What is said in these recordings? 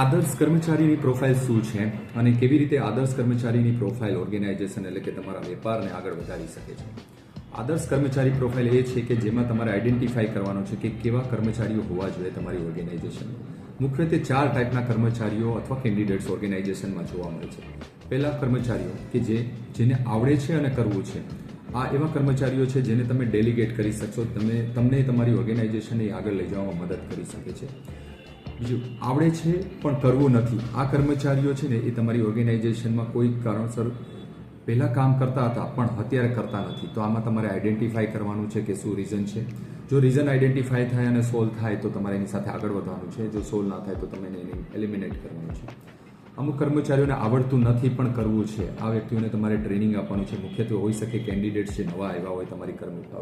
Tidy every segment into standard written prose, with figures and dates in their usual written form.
આદર્શ કર્મચારીની પ્રોફાઇલ શું છે અને કેવી રીતે આદર્શ કર્મચારીની પ્રોફાઇલ ઓર્ગેનાઇઝેશન એટલે કે તમારા વેપારને આગળ વધારી શકે છે. આદર્શ કર્મચારી પ્રોફાઇલ એ છે કે જેમાં તમારે આઈડેન્ટિફાઈ કરવાનો છે કે કેવા કર્મચારીઓ હોવા જોઈએ તમારી ઓર્ગેનાઇઝેશનમાં. મુખ્યત્વે 4 ટાઈપના કર્મચારીઓ અથવા કેન્ડિડેટ્સ ઓર્ગેનાઇઝેશનમાં જોવા મળે છે. પહેલા કર્મચારીઓ કે જેને આવડે છે અને કરવું છે. આ એવા કર્મચારીઓ છે જેને તમે ડેલિગેટ કરી શકશો, તમને તમારી ઓર્ગેનાઇઝેશનને આગળ લઈ જવામાં મદદ કરી શકે છે. બીજું, આવડે છે પણ કરવું નથી. આ કર્મચારીઓ છે ને એ તમારી ઓર્ગેનાઇઝેશનમાં કોઈ કારણસર પહેલાં કામ કરતા હતા પણ અત્યારે કરતા નથી. તો આમાં તમારે આઈડેન્ટિફાઈ કરવાનું છે કે શું રીઝન છે. જો રીઝન આઈડેન્ટિફાઈ થાય અને સોલ્વ થાય તો તમારે એની સાથે આગળ વધવાનું છે. જો સોલ્વ ના થાય તો તમે એને એલિમિનેટ કરવાનું છે. અમુક કર્મચારીઓને આવડતું નથી પણ કરવું છે. આ વ્યક્તિઓને તમારે ટ્રેનિંગ આપવાનું છે. મુખ્યત્વે હોઈ શકે કેન્ડિડેટ્સ જે નવા આવ્યા હોય તમારી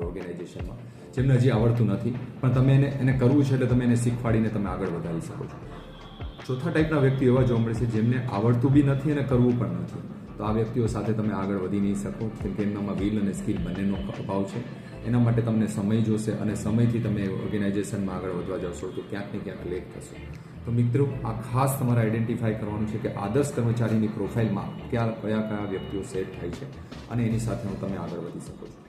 ઓર્ગેનાઇઝેશનમાં, જેમને હજી આવડતું નથી પણ તમે એને કરવું છે એટલે તમે એને શીખવાડીને તમે આગળ વધારી શકો છો. ચોથા ટાઈપના વ્યક્તિઓ એવા જોવા મળે છે જેમને આવડતું બી નથી અને કરવું પણ નથી. તો આ વ્યક્તિઓ સાથે તમે આગળ વધી નહીં શકો, કેમ કે એમનામાં વિલ અને સ્કિલ બંનેનો અભાવ છે. એના માટે તમને સમય જોશે અને સમયથી તમે ઓર્ગેનાઇઝેશનમાં આગળ વધવા જશો તો ક્યાંક ને ક્યાંક લેટ થશો. તો મિત્રો, આ ખાસ તમારે આઈડેન્ટિફાઈ કરવાનું છે કે આદર્શ કર્મચારીની પ્રોફાઇલમાં કયા વ્યક્તિઓ સેટ થાય છે અને એની સાથે તમે આગળ વધી શકો છો.